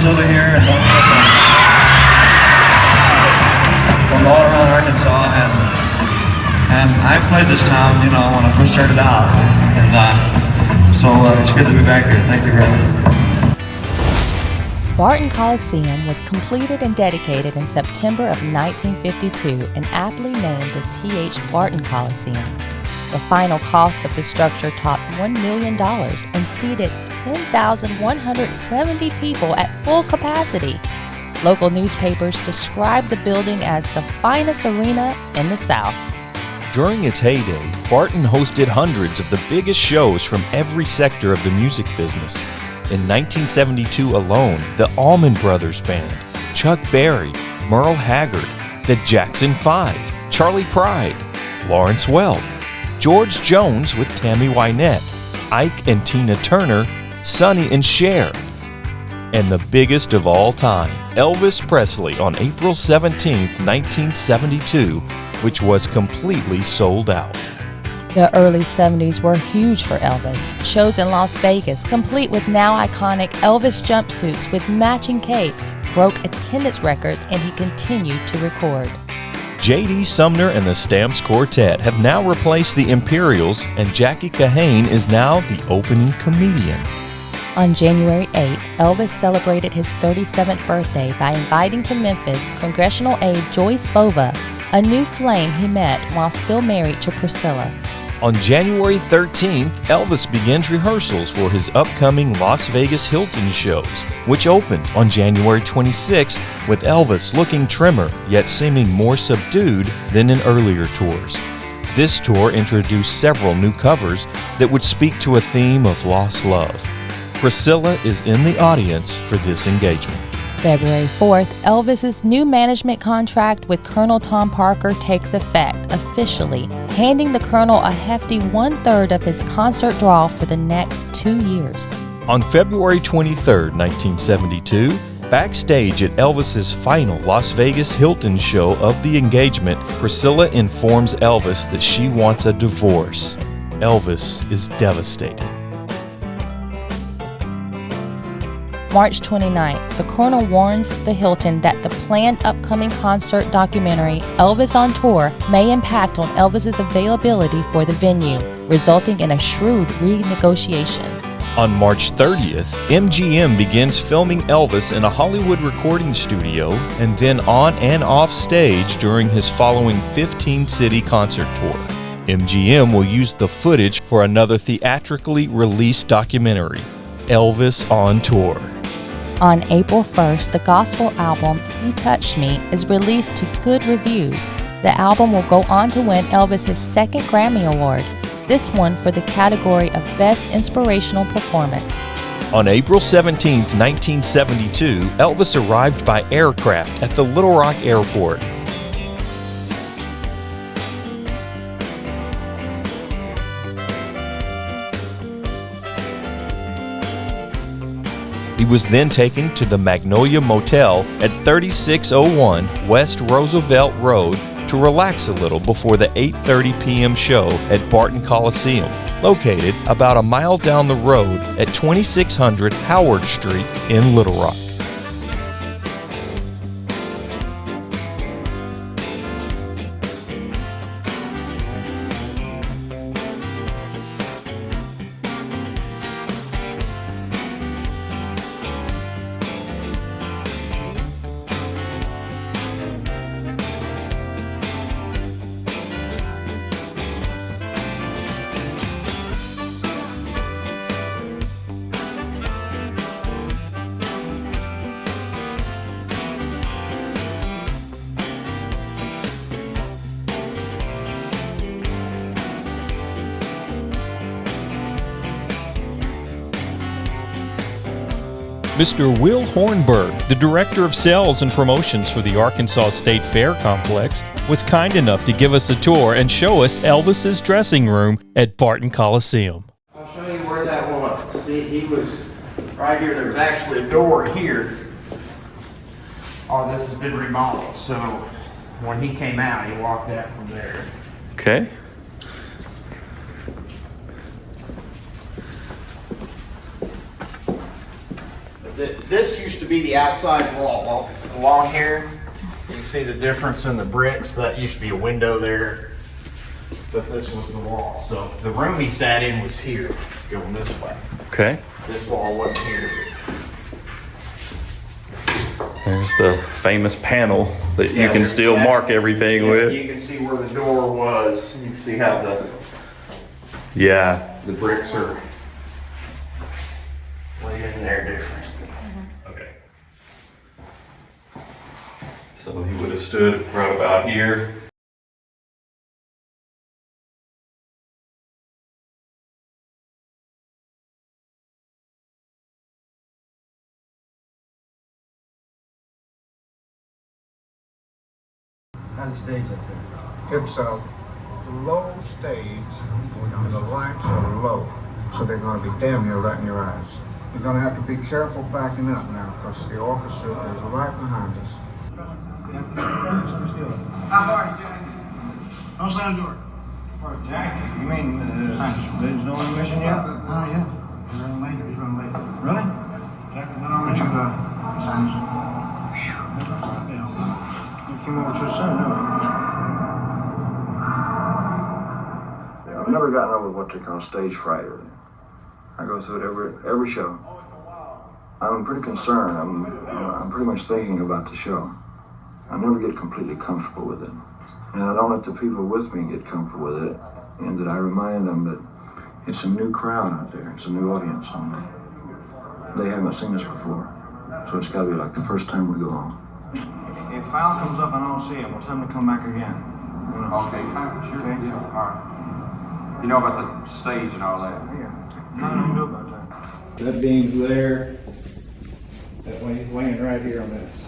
over here, and from all around Arkansas, and I played this town, you know, when I first started out, and so it's good to be back here. Thank you very much. Barton Coliseum was completed and dedicated in September of 1952 and aptly named the T.H. Barton Coliseum. The final cost of the structure topped $1 million and seated 10,170 people at full capacity. Local newspapers described the building as the finest arena in the South. During its heyday, Barton hosted hundreds of the biggest shows from every sector of the music business. In 1972 alone, the Allman Brothers Band, Chuck Berry, Merle Haggard, the Jackson 5, Charlie Pride, Lawrence Welk, George Jones with Tammy Wynette, Ike and Tina Turner, Sonny and Cher, and the biggest of all time, Elvis Presley on April 17, 1972, which was completely sold out. The early 70s were huge for Elvis. Shows in Las Vegas, complete with now iconic Elvis jumpsuits with matching capes, broke attendance records, and he continued to record. J.D. Sumner and the Stamps Quartet have now replaced the Imperials, and Jackie Kahane is now the opening comedian. On January 8th, Elvis celebrated his 37th birthday by inviting to Memphis congressional aide Joyce Bova, a new flame he met while still married to Priscilla. On January 13th, Elvis begins rehearsals for his upcoming Las Vegas Hilton shows, which opened on January 26th with Elvis looking trimmer yet seeming more subdued than in earlier tours. This tour introduced several new covers that would speak to a theme of lost love. Priscilla is in the audience for this engagement. February 4th, Elvis's new management contract with Colonel Tom Parker takes effect officially, handing the Colonel a hefty 1/3 of his concert draw for the next 2 years. On February 23, 1972, backstage at Elvis's final Las Vegas Hilton show of the engagement, Priscilla informs Elvis that she wants a divorce. Elvis is devastated. March 29th, the Colonel warns the Hilton that the planned upcoming concert documentary, Elvis on Tour, may impact on Elvis's availability for the venue, resulting in a shrewd renegotiation. On March 30th, MGM begins filming Elvis in a Hollywood recording studio and then on and off stage during his following 15-city concert tour. MGM will use the footage for another theatrically released documentary, Elvis on Tour. On April 1st, the gospel album He Touched Me is released to good reviews. The album will go on to win Elvis his second Grammy Award, this one for the category of Best Inspirational Performance. On April 17, 1972, Elvis arrived by aircraft at the Little Rock Airport. He was then taken to the Magnolia Motel at 3601 West Roosevelt Road to relax a little before the 8:30 p.m. show at Barton Coliseum, located about a mile down the road at 2600 Howard Street in Little Rock. Mr. Will Hornburg, the Director of Sales and Promotions for the Arkansas State Fair Complex, was kind enough to give us a tour and show us Elvis's dressing room at Barton Coliseum. I'll show you where that was. See, he was right here. There's actually a door here. All this has been remodeled, so when he came out, he walked out from there. Okay. This used to be the outside wall. Along here, you can see the difference in the bricks. That used to be a window there, but this was the wall. So the room he sat in was here, going this way. Okay. This wall wasn't here. There's the famous panel that you can still mark everything with. You can see where the door was. You can see how the bricks are laid in there different. Okay. So he would have stood right about here. How's the stage up there? It's a low stage, and the lights are low, so they're going to be damn near right in your eyes. You're going to have to be careful backing up now, because the orchestra is right behind us. How far are you doing? Don't slam the door. For Jack? You mean there's no intermission yet? Oh, yeah. He's running late. He's running late. Really? Jack, then I'll let you sign. You came over too soon, didn't you? I've never gotten over what they call stage fright. I go through it every show. I'm pretty concerned. I'm pretty much thinking about the show. I never get completely comfortable with it. And I don't let the people with me get comfortable with it. And that I remind them that it's a new crowd out there. It's a new audience. And they haven't seen us before. So it's got to be like the first time we go on. If Foul comes up and I don't see him, we'll tell him to come back again. Okay, fine, sure. Okay. Yeah, all right. You know about the stage and all that? Yeah. How do you know about that? That beam's there. That way he's laying right here on this.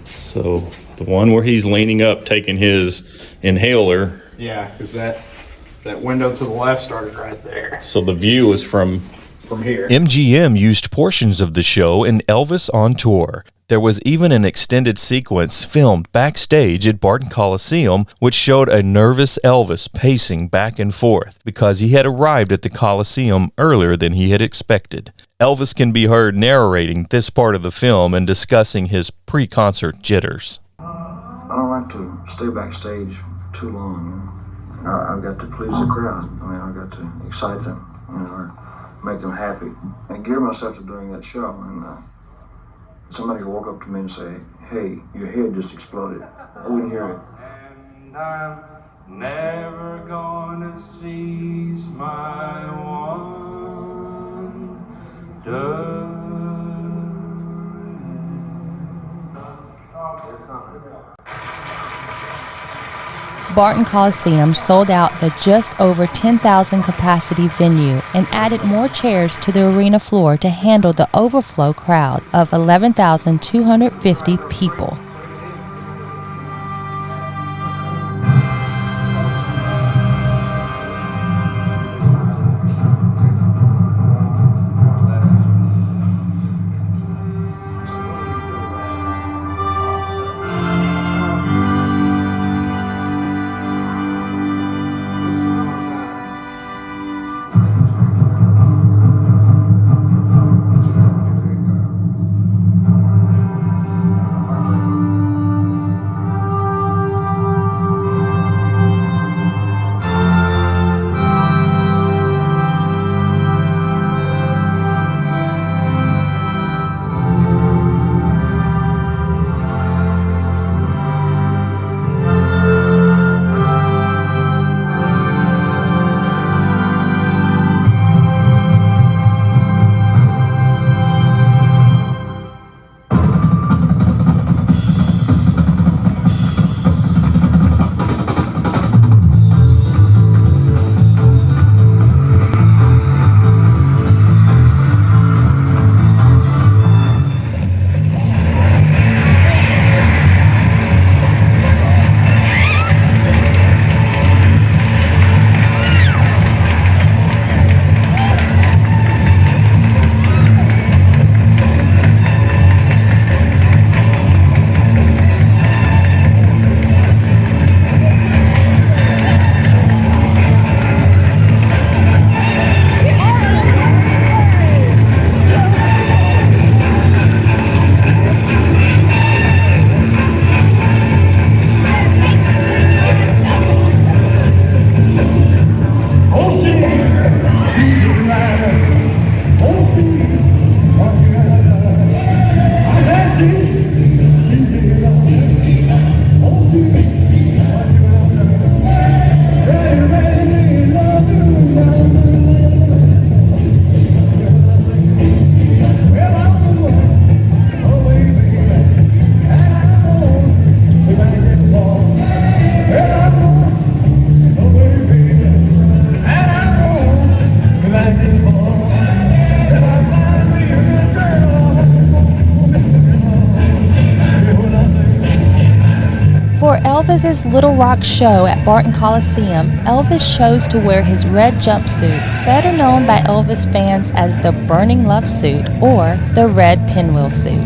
So the one where he's leaning up, taking his inhaler. Yeah, because that window to the left started right there. So the view is from here. MGM used portions of the show in Elvis on Tour. There was even an extended sequence filmed backstage at Barton Coliseum, which showed a nervous Elvis pacing back and forth because he had arrived at the Coliseum earlier than he had expected. Elvis can be heard narrating this part of the film and discussing his pre-concert jitters. I don't like to stay backstage too long. I've got to please the crowd. I've got to excite them, or make them happy. I gear myself to doing that show, and somebody will walk up to me and say, "Hey, your head just exploded." I wouldn't hear it. And I'm never gonna cease my wonder. Barton Coliseum sold out the just over 10,000 capacity venue and added more chairs to the arena floor to handle the overflow crowd of 11,250 people. For Elvis's Little Rock show at Barton Coliseum, Elvis chose to wear his red jumpsuit, better known by Elvis fans as the Burning Love suit or the Red Pinwheel suit.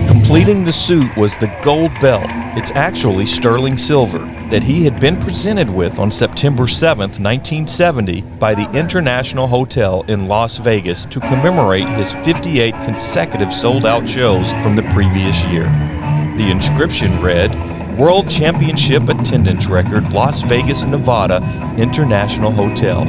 Completing the suit was the gold belt, it's actually sterling silver, that he had been presented with on September 7, 1970 by the International Hotel in Las Vegas to commemorate his 58 consecutive sold-out shows from the previous year. The inscription read, World Championship Attendance Record, Las Vegas, Nevada, International Hotel.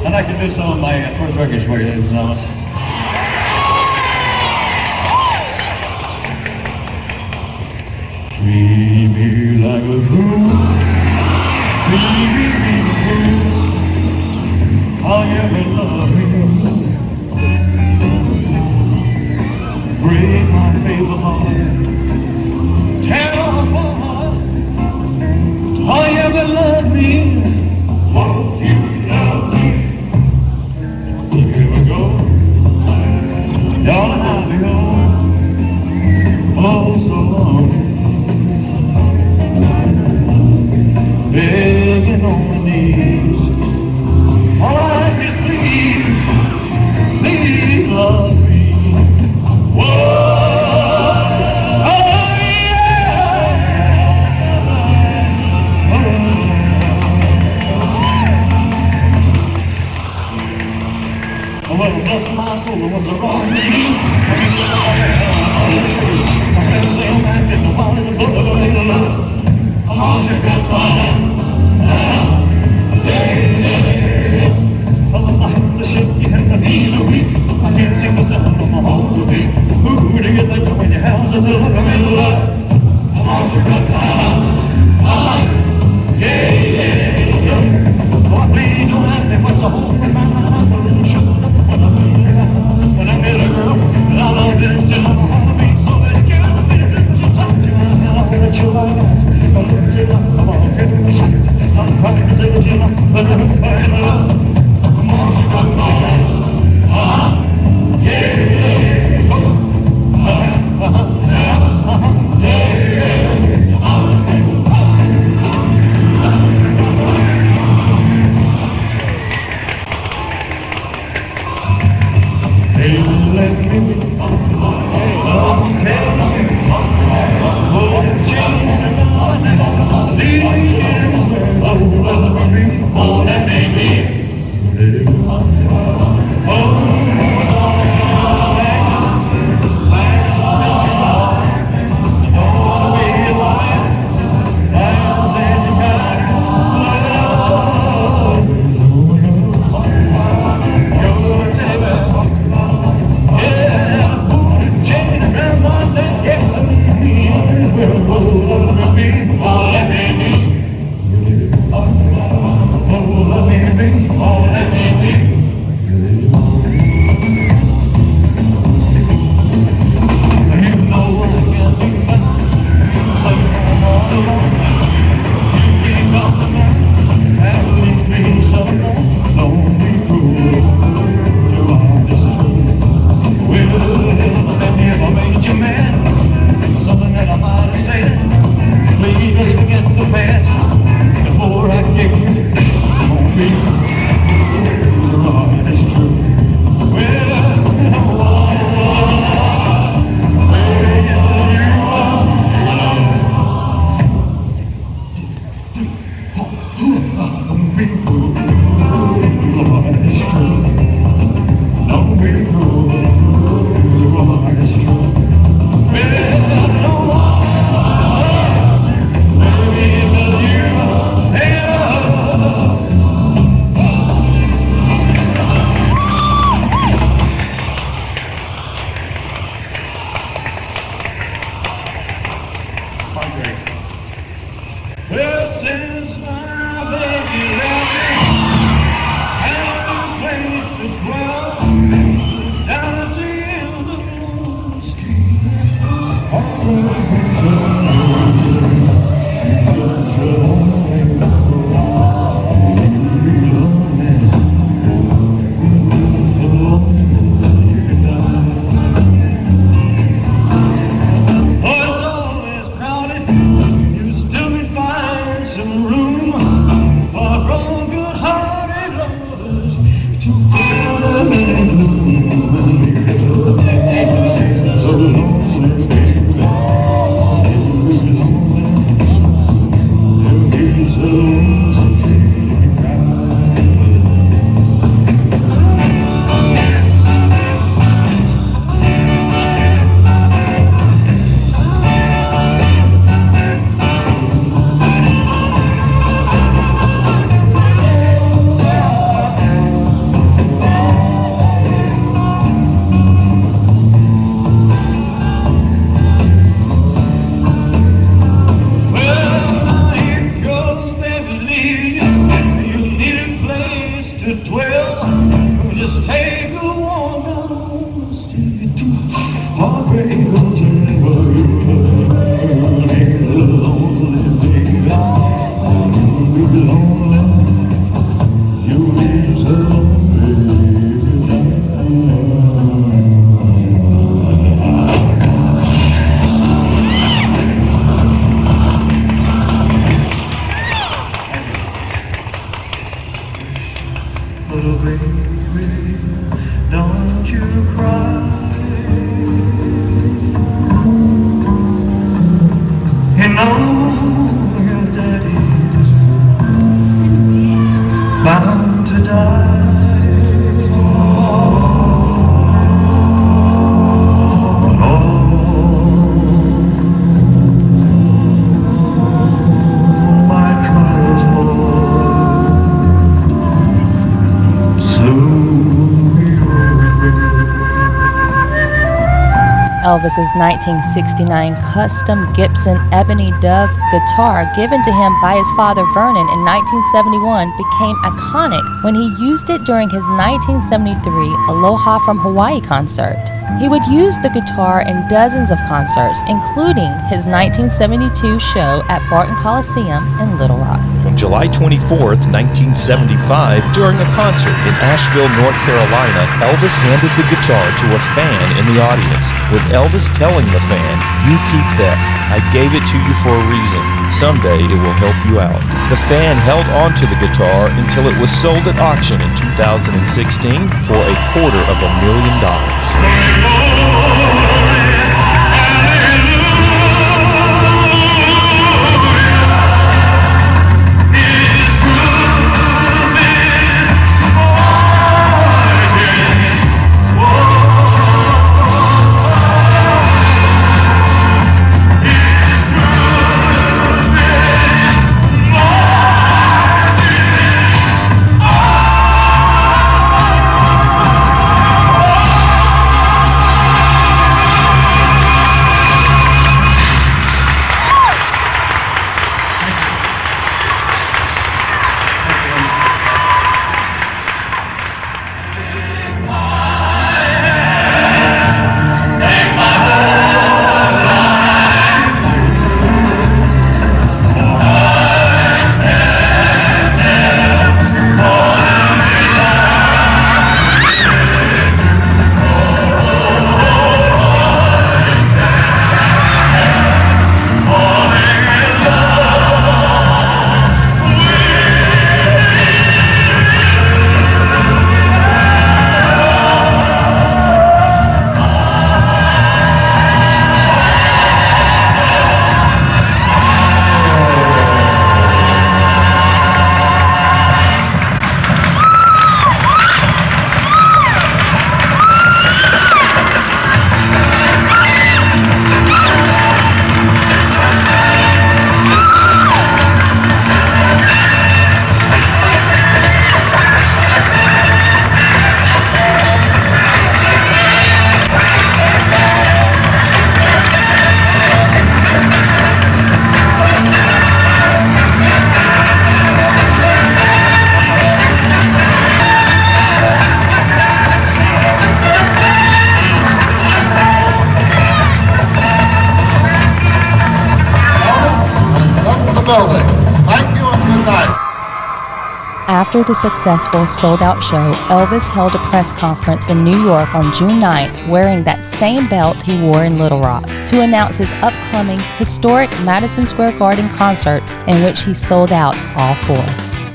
I'd like to do some of my first records for you, ladies and gentlemen. Treat me like a fool, treat me like a fool, I'll ever love you. Break my faithful heart, tear off my heart, I'll ever love me. Won't you love me? Here we go, darling, I'll be home, oh so long, begging on my knees, all I can please love me. Whoa, well, bless my soul, what's the wrong with me? My friends say I'm acting the ball in the book of a little love. Come on, you got fun. Oh, I have to shake you and the feel of weak. I can't sing myself from my home to be. Who do you think when your house is a little love? Come on, you got fun. Yeah, yeah, yeah. Oh, please don't ask me what's the home in my mind. When I met a girl, and I loved her, and I want to be so that you can be the talk to me, and I want you like that. I love you, come on, give me a shot. I'm trying to say that you love, but I'm fine love. Come on, you got me. Yeah, yeah, oh, yeah, no. Oh, baby, don't you cry. You know your daddy's bound to die. Elvis's 1969 custom Gibson Ebony Dove guitar given to him by his father Vernon in 1971 became iconic when he used it during his 1973 Aloha from Hawaii concert. He would use the guitar in dozens of concerts, including his 1972 show at Barton Coliseum in Little Rock. On July 24, 1975, during a concert in Asheville, North Carolina, Elvis handed the guitar to a fan in the audience, with Elvis telling the fan, "You keep that. I gave it to you for a reason. Someday it will help you out." The fan held onto the guitar until it was sold at auction in 2016 for $250,000. After the successful sold-out show, Elvis held a press conference in New York on June 9th wearing that same belt he wore in Little Rock to announce his upcoming historic Madison Square Garden concerts in which he sold out all 4.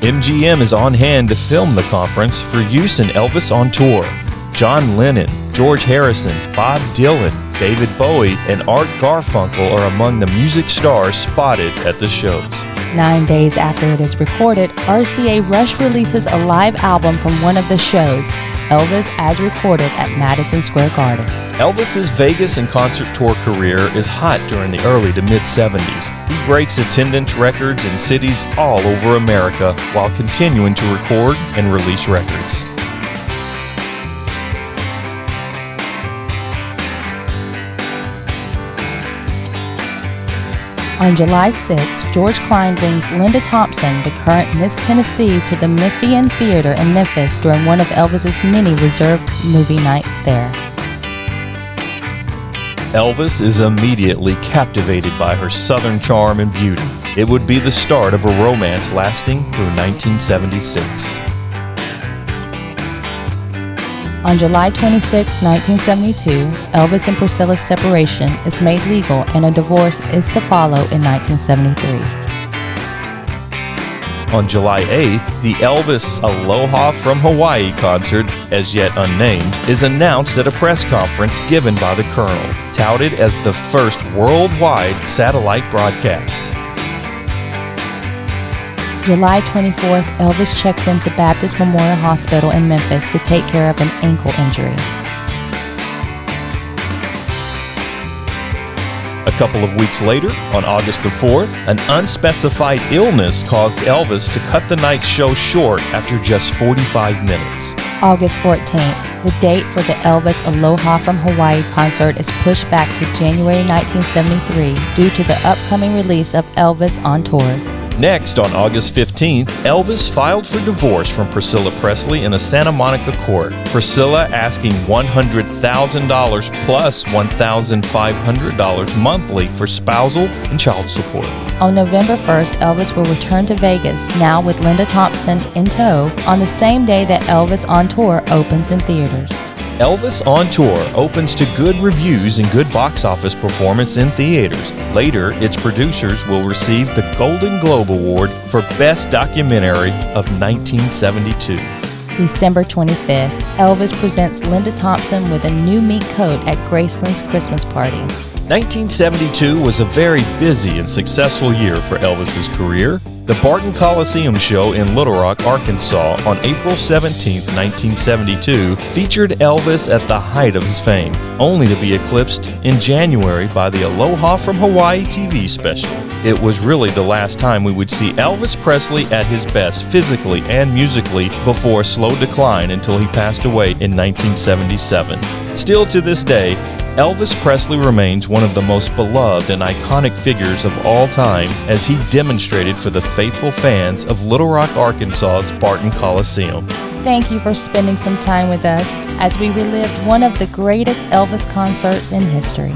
MGM is on hand to film the conference for use in Elvis on Tour. John Lennon, George Harrison, Bob Dylan, David Bowie, and Art Garfunkel are among the music stars spotted at the shows. 9 days after it is recorded, RCA Rush releases a live album from one of the shows, Elvis as recorded at Madison Square Garden. Elvis's Vegas and concert tour career is hot during the early to mid-70s. He breaks attendance records in cities all over America while continuing to record and release records. On July 6, George Klein brings Linda Thompson, the current Miss Tennessee, to the Memphian Theater in Memphis during one of Elvis's many reserved movie nights there. Elvis is immediately captivated by her southern charm and beauty. It would be the start of a romance lasting through 1976. On July 26, 1972, Elvis and Priscilla's separation is made legal and a divorce is to follow in 1973. On July 8th, the Elvis Aloha from Hawaii concert, as yet unnamed, is announced at a press conference given by the Colonel, touted as the first worldwide satellite broadcast. July 24th, Elvis checks into Baptist Memorial Hospital in Memphis to take care of an ankle injury. A couple of weeks later, on August the 4th, an unspecified illness caused Elvis to cut the night's show short after just 45 minutes. August 14th, the date for the Elvis Aloha from Hawaii concert is pushed back to January 1973 due to the upcoming release of Elvis on Tour. Next, on August 15th, Elvis filed for divorce from Priscilla Presley in a Santa Monica court. Priscilla asking $100,000 plus $1,500 monthly for spousal and child support. On November 1st, Elvis will return to Vegas, now with Linda Thompson in tow, on the same day that Elvis on Tour opens in theaters. Elvis on Tour opens to good reviews and good box office performance in theaters. Later, its producers will receive the Golden Globe Award for Best Documentary of 1972. December 25th, Elvis presents Linda Thompson with a new mink coat at Graceland's Christmas party. 1972 was a very busy and successful year for Elvis's career. The Barton Coliseum show in Little Rock, Arkansas on April 17, 1972 featured Elvis at the height of his fame, only to be eclipsed in January by the Aloha from Hawaii TV special. It was really the last time we would see Elvis Presley at his best physically and musically before a slow decline until he passed away in 1977. Still to this day, Elvis Presley remains one of the most beloved and iconic figures of all time as he demonstrated for the faithful fans of Little Rock, Arkansas's Barton Coliseum. Thank you for spending some time with us as we relived one of the greatest Elvis concerts in history.